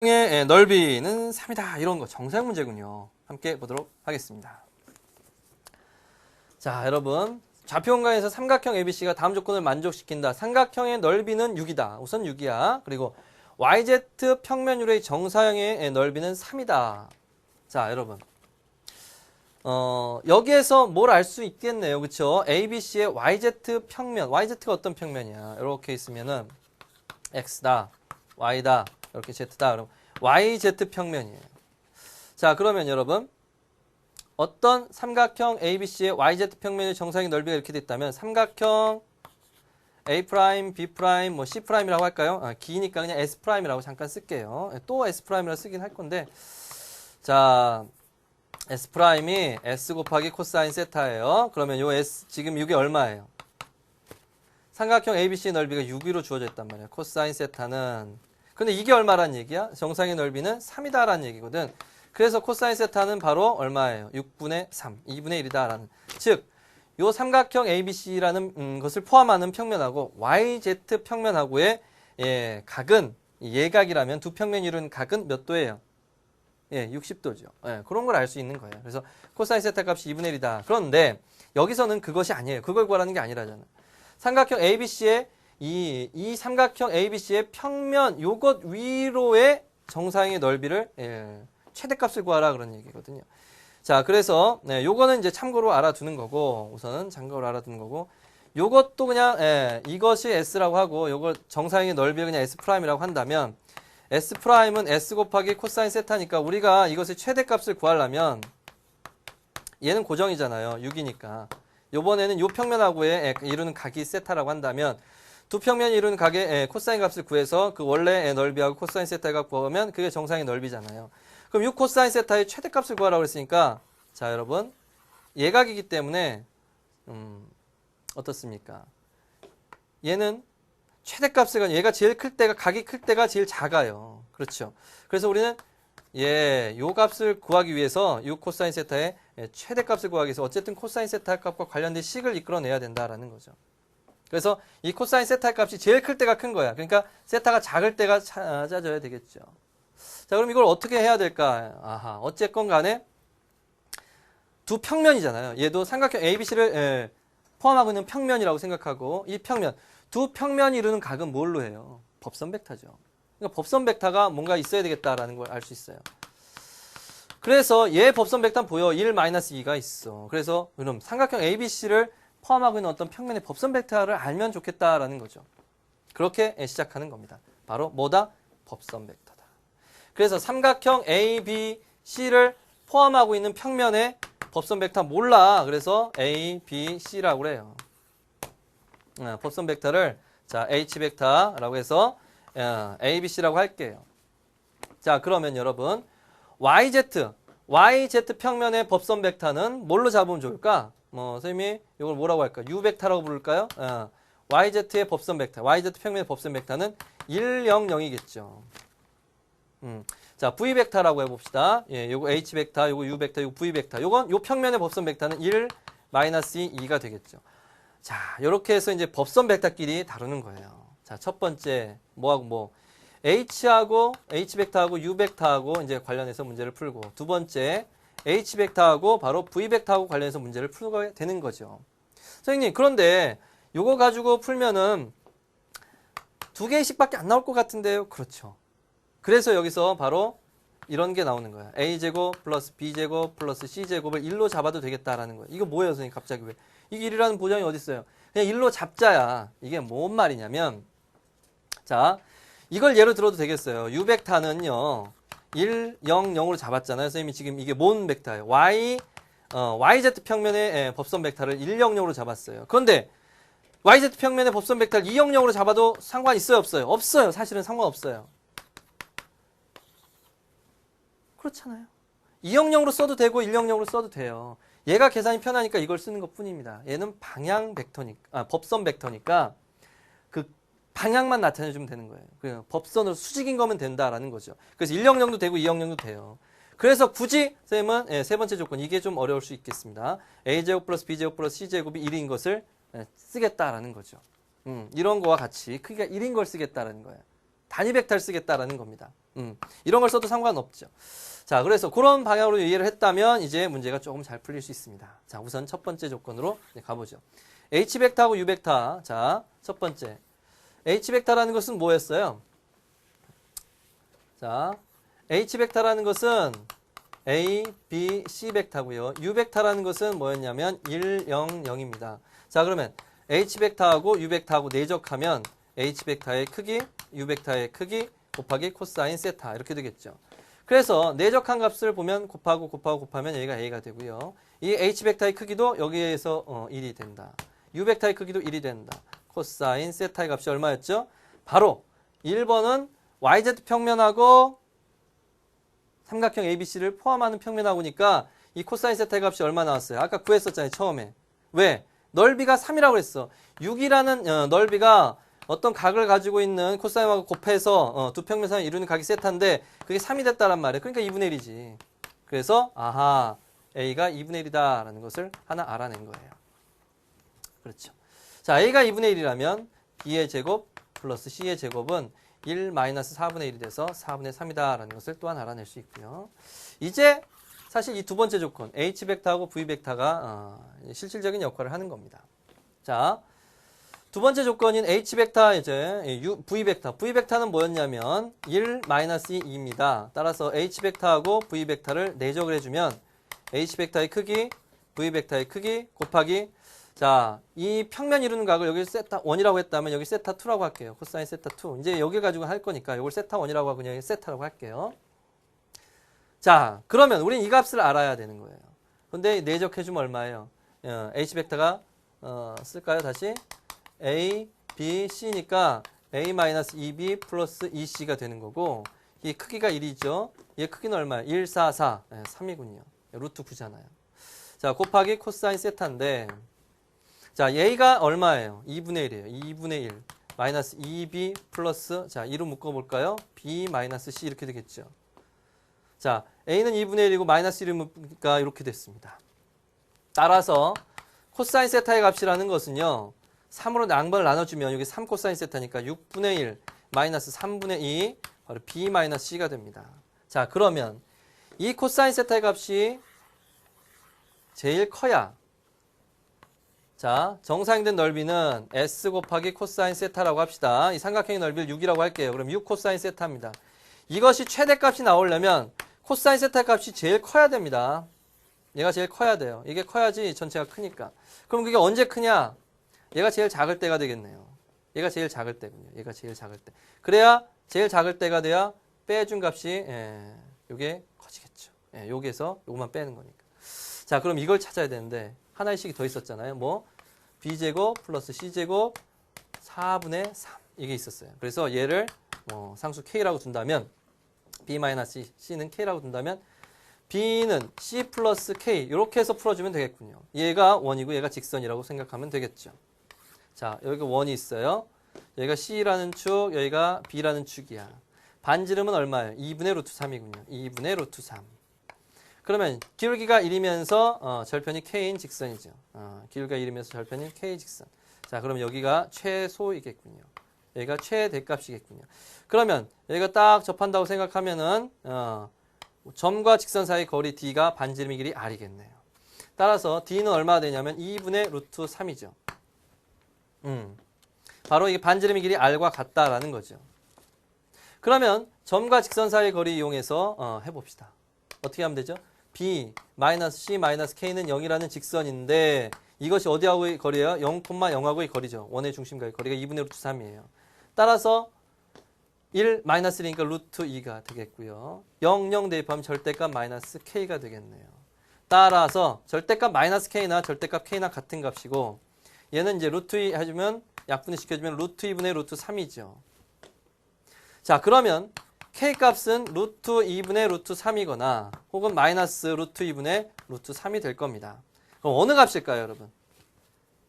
의 넓이는 3이다. 이런 거 정사형 문제군요. 함께 보도록 하겠습니다. 자, 여러분. 좌표원가에서 삼각형 ABC가 다음 조건을 만족시킨다. 삼각형의 넓이는 6이다. 우선 6이야. 그리고 YZ 평면유래의 정사형의 넓이는 3이다. 자, 여러분. 여기에서 뭘 알 수 있겠네요. 그쵸? ABC의 YZ 평면. YZ가 어떤 평면이야? 이렇게 있으면은 X다, Y다, 이렇게 Z다. 그럼 YZ 평면이에요. 자, 그러면 여러분. 어떤 삼각형 ABC의 YZ 평면의 정사형의 넓이가 이렇게 됐다면 삼각형 A', B', 뭐 C'이라고 할까요? 기니까 그냥 S'이라고 잠깐 쓸게요. 또 S'이라고 쓰긴 할 건데 자, S'이 S 곱하기 코사인 세타예요. 그러면 요 S 지금 이게 얼마예요? 삼각형 ABC의 넓이가 6위로 주어져 있단 말이에요. 코사인 세타는 근데 이게 얼마란 얘기야? 정사형의 넓이는 3이다라는 얘기거든. 그래서 코사인 세타는 바로 얼마예요? 6분의 3, 2분의 1이다라는. 즉, 요 삼각형 ABC라는 것을 포함하는 평면하고 YZ 평면하고의 각은 예각이라면 두 평면이 이루는 각은 몇 도예요? 60도죠. 그런 걸 알 수 있는 거예요. 그래서 코사인 세타 값이 2분의 1이다. 그런데 여기서는 그것이 아니에요. 그걸 구하라는 게 아니라잖아. 삼각형 ABC의 이 삼각형 ABC의 평면 요것 위로의 정사형의 넓이를 최대값을 구하라 그런 얘기거든요. 자, 그래서 요거는 이제 참고로 알아두는 거고 우선은 참고로 알아두는 거고 요것도 그냥 이것이 S라고 하고 요거 정사형의 넓이를 그냥 S'이라고 한다면 S'은 S 곱하기 코사인 세타니까 우리가 이것의 최대값을 구하려면 얘는 고정이잖아요. 6이니까. 요번에는 요 평면하고의 이루는 각이 세타라고 한다면 두 평면이 이루는 각의 코사인 값을 구해서 그 원래 넓이하고 코사인 세타 값 구하면 그게 정사형의 넓이잖아요. 그럼 6 코사인 세타의 최대값을 구하라고 했으니까 자, 여러분. 예각이기 때문에 어떻습니까? 얘는 최대값을 얘가 제일 클 때가 각이 클 때가 제일 작아요. 그렇죠? 그래서 우리는 요 값을 구하기 위해서 6 코사인 세타의 최대값을 구하기 위해서 어쨌든 코사인 세타 값과 관련된 식을 이끌어내야 된다라는 거죠. 그래서 이 코사인 세타 값이 제일 클 때가 큰 거야. 그러니까 세타가 작을 때가 찾아져야 되겠죠. 자, 그럼 이걸 어떻게 해야 될까? 아하, 어쨌건 간에 두 평면이잖아요. 얘도 삼각형 ABC를 포함하고 있는 평면이라고 생각하고 이 평면, 두 평면이 이루는 각은 뭘로 해요? 법선 벡터죠. 그러니까 법선 벡터가 뭔가 있어야 되겠다라는 걸 알 수 있어요. 그래서 얘 법선 벡터는 보여. 1, 2가 있어. 그래서 그럼 삼각형 ABC를 포함하고 있는 어떤 평면의 법선 벡터를 알면 좋겠다라는 거죠. 그렇게 시작하는 겁니다. 바로 뭐다? 법선 벡터다. 그래서 삼각형 ABC를 포함하고 있는 평면의 법선 벡터 몰라. 그래서 ABC라고 그래요. 법선 벡터를 자, H 벡터라고 해서 ABC라고 할게요. 자, 그러면 여러분 YZ 평면의 법선 벡터는 뭘로 잡으면 좋을까? 선생님이 이걸 뭐라고 할까? U 벡터라고 부를까요? YZ의 법선 벡터, YZ 평면의 법선 벡터는 1, 0, 0이겠죠. 자, V 벡터라고 해봅시다. 요거 H 벡터, 요거 U 벡터, 요거 V 벡터. 요건 요 평면의 법선 벡터는 1, 마이너스 2가 되겠죠. 자, 요렇게 해서 이제 법선 벡터끼리 다루는 거예요. 자, 첫 번째 뭐하고 뭐 H하고 H 벡터하고 U 벡터하고 이제 관련해서 문제를 풀고 두 번째 H 벡터하고 바로 V 벡터하고 관련해서 문제를 풀게 되는 거죠. 선생님, 그런데 요거 가지고 풀면은 두 개씩밖에 안 나올 것 같은데요. 그렇죠. 그래서 여기서 바로 이런 게 나오는 거야. A제곱 플러스 B제곱 플러스 C제곱을 1로 잡아도 되겠다라는 거야. 이거 뭐예요, 선생님? 갑자기 왜? 이게 1이라는 보장이 어디 있어요? 그냥 1로 잡자야. 이게 뭔 말이냐면 자, 이걸 예로 들어도 되겠어요. U 벡터는요. 1, 0, 0으로 잡았잖아요. 선생님이 지금 이게 뭔 벡터예요? YZ 평면의 법선 벡터를 1, 0, 0으로 잡았어요. 그런데 YZ 평면의 법선 벡터를 2, 0, 0으로 잡아도 상관 있어요, 없어요? 없어요. 사실은 상관없어요. 그렇잖아요. 200으로 써도 되고 100으로 써도 돼요. 얘가 계산이 편하니까 이걸 쓰는 것 뿐입니다. 얘는 방향 벡터니까, 법선 벡터니까 그 방향만 나타내주면 되는 거예요. 그냥 법선으로 수직인 거면 된다라는 거죠. 그래서 100도 되고 200도 돼요. 그래서 굳이 선생님은 세 번째 조건, 이게 좀 어려울 수 있겠습니다. A제곱 플러스 B제곱 플러스 C제곱이 1인 것을 쓰겠다라는 거죠. 이런 거와 같이 크기가 1인 걸 쓰겠다라는 거예요. 단위 벡터를 쓰겠다라는 겁니다. 이런 걸 써도 상관없죠. 자, 그래서 그런 방향으로 이해를 했다면 이제 문제가 조금 잘 풀릴 수 있습니다. 자, 우선 첫 번째 조건으로 가보죠. H벡터하고 U벡터. 자, 첫 번째. H벡터라는 것은 뭐였어요? 자, H벡터라는 것은 A, B, C 벡터고요. U벡터라는 것은 뭐였냐면 1, 0, 0입니다. 자, 그러면 H벡터하고 U벡터하고 내적하면 H벡터의 크기, U벡터의 크기 곱하기 코사인 세타 이렇게 되겠죠. 그래서 내적한 값을 보면 곱하면 얘가 A가 되고요. 이 H벡터의 크기도 여기에서 1이 된다. U벡터의 크기도 1이 된다. 코사인 세타의 값이 얼마였죠? 바로 1번은 YZ 평면하고 삼각형 ABC를 포함하는 평면하고니까 이 코사인 세타의 값이 얼마 나왔어요? 아까 구했었잖아요, 처음에. 왜? 넓이가 3이라고 했어. 6이라는 넓이가 어떤 각을 가지고 있는 코사인하고 곱해서 두 평면 사이를 이루는 각이 세타인데 그게 3이 됐다란 말이에요. 그러니까 2분의 1이지. 그래서 아하, A가 2분의 1이다 라는 것을 하나 알아낸 거예요. 그렇죠. 자, A가 2분의 1이라면 B의 제곱 플러스 C의 제곱은 1 마이너스 4분의 1이 돼서 4분의 3이다 라는 것을 또한 알아낼 수 있고요. 이제 사실 이 두 번째 조건 H벡터하고 V벡터가 실질적인 역할을 하는 겁니다. 자, 두 번째 조건인 H벡터 이제 V벡터. V벡터는 뭐였냐면 1 마이너스 2입니다. 따라서 H벡터하고 V벡터를 내적을 해주면 H벡터의 크기, V벡터의 크기 곱하기 자, 이 평면 이루는 각을 여기 세타 1이라고 했다면 여기 세타 2라고 할게요. 코사인 세타 2. 이제 여기 가지고 할 거니까 이걸 세타 1이라고 하고 그냥 세타라고 할게요. 자, 그러면 우린 이 값을 알아야 되는 거예요. 근데 내적해주면 얼마예요? H벡터가 쓸까요? 다시 A, B, C니까 A-2B 플러스 2C가 되는 거고 이 크기가 1이죠. 얘 크기는 얼마예요? 1, 4, 4. 3이군요. 루트 9잖아요. 자, 곱하기 코사인 세타인데 자, A가 얼마예요? 2분의 1이에요. 2분의 1. 마이너스 2B 플러스, 자, 2로 묶어볼까요? B 마이너스 C 이렇게 되겠죠. 자, A는 2분의 1이고 마이너스 1을 묶으니까 이렇게 됐습니다. 따라서 코사인 세타의 값이라는 것은요. 3으로 양변을 나눠주면 여기 3 코사인 세타니까 6분의 1 마이너스 3분의 2 바로 B 마이너스 C가 됩니다. 자, 그러면 이 코사인 세타의 값이 제일 커야 자, 정사형된 넓이는 S 곱하기 코사인 세타라고 합시다. 이 삼각형의 넓이를 6이라고 할게요. 그럼 6 코사인 세타입니다. 이것이 최대값이 나오려면 코사인 세타 값이 제일 커야 됩니다. 얘가 제일 커야 돼요. 이게 커야지 전체가 크니까. 그럼 그게 언제 크냐? 얘가 제일 작을 때가 되겠네요. 얘가 제일 작을 때군요. 얘가 제일 작을 때. 그래야 제일 작을 때가 돼야 빼준 값이 요게 커지겠죠. 여기에서 요것만 빼는 거니까. 자, 그럼 이걸 찾아야 되는데 하나의 식이 더 있었잖아요. 뭐 B제곱 플러스 C제곱 4분의 3 이게 있었어요. 그래서 얘를 뭐 상수 K라고 둔다면 B-C는 K라고 둔다면 B는 C 플러스 K 이렇게 해서 풀어주면 되겠군요. 얘가 원이고 얘가 직선이라고 생각하면 되겠죠. 자, 여기가 원이 있어요. 여기가 C라는 축, 여기가 B라는 축이야. 반지름은 얼마예요? 2분의 루트 3이군요. 2분의 루트 3. 그러면 기울기가 1이면서 절편이 K인 직선이죠. 기울기가 1이면서 절편이 K 직선. 자, 그럼 여기가 최소이겠군요. 여기가 최대값이겠군요. 그러면 여기가 딱 접한다고 생각하면은 점과 직선 사이 거리 D가 반지름의 길이 R이겠네요. 따라서 D는 얼마나 되냐면 2분의 루트 3이죠. 바로 이게 반지름의 길이 R과 같다라는 거죠. 그러면 점과 직선 사이 거리 이용해서 해봅시다. 어떻게 하면 되죠? B, C, K는 0이라는 직선인데 이것이 어디하고의 거리예요? 0,0하고의 거리죠. 원의 중심과의 거리가 2분의 루트 3이에요. 따라서 1, 마이너스 1이니까 루트 2가 되겠고요. 0, 0 대입하면 절대값 마이너스 K가 되겠네요. 따라서 절대값 마이너스 K나 절대값 K나 같은 값이고 얘는 이제 루트 2 해주면 약분을 시켜주면 루트 2분의 루트 3이죠. 자, 그러면 K값은 루트 2분의 루트 3이거나 혹은 마이너스 루트 2분의 루트 3이 될 겁니다. 그럼 어느 값일까요, 여러분?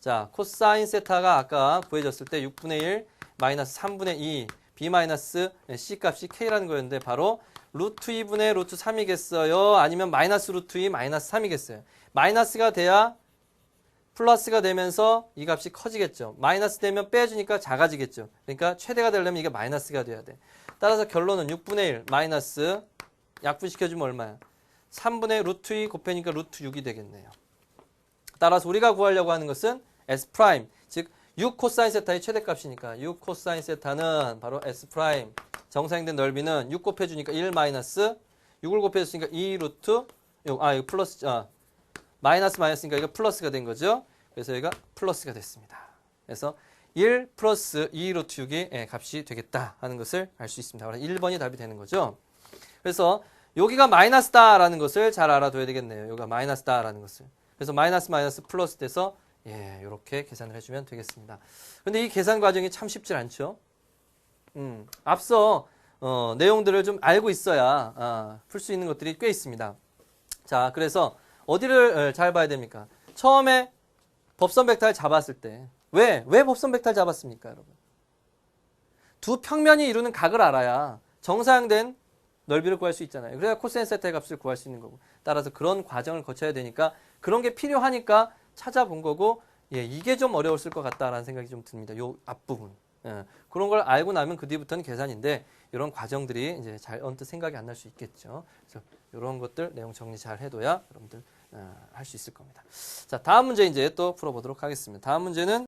자, 코사인 세타가 아까 구해졌을 때 6분의 1 마이너스 3분의 2 B 마이너스 C 값이 K라는 거였는데 바로 루트 2분의 루트 3이겠어요? 아니면 마이너스 루트 2 마이너스 3이겠어요? 마이너스가 돼야 플러스가 되면서 이 값이 커지겠죠. 마이너스 되면 빼주니까 작아지겠죠. 그러니까 최대가 되려면 이게 마이너스가 돼야 돼. 따라서 결론은 6분의 1 마이너스 약분시켜주면 얼마야? 3분의 루트 2 곱해니까 루트 6이 되겠네요. 따라서 우리가 구하려고 하는 것은 S 프라임, 즉 6 코사인 세타의 최대값이니까 6 코사인 세타는 바로 S 프라임, 정사형된 넓이는 6 곱해주니까 1 마이너스 6을 곱해줬으니까 2 루트 이거 플러스 마이너스니까 이거 플러스가 된 거죠. 그래서 여기가 플러스가 됐습니다. 그래서 1 플러스 2 루트 6이 값이 되겠다 하는 것을 알 수 있습니다. 그래서 1번이 답이 되는 거죠. 그래서 여기가 마이너스다라는 것을 잘 알아둬야 되겠네요. 여기가 마이너스다라는 것을. 그래서 마이너스 플러스 돼서 이렇게 계산을 해주면 되겠습니다. 근데 이 계산 과정이 참 쉽지 않죠. 앞서 내용들을 좀 알고 있어야 풀 수 있는 것들이 꽤 있습니다. 자, 그래서 어디를 잘 봐야 됩니까? 처음에 법선 벡터를 잡았을 때 왜 법선 벡터를 잡았습니까, 여러분? 두 평면이 이루는 각을 알아야 정사형된 넓이를 구할 수 있잖아요. 그래야 코사인 세타의 값을 구할 수 있는 거고. 따라서 그런 과정을 거쳐야 되니까 그런 게 필요하니까 찾아본 거고, 이게 좀 어려웠을 것 같다라는 생각이 좀 듭니다. 요 앞부분. 그런 걸 알고 나면 그 뒤부터는 계산인데 이런 과정들이 이제 잘 언뜻 생각이 안 날 수 있겠죠. 그래서 이런 것들 내용 정리 잘 해둬야 여러분들 할 수 있을 겁니다. 자, 다음 문제 이제 또 풀어보도록 하겠습니다. 다음 문제는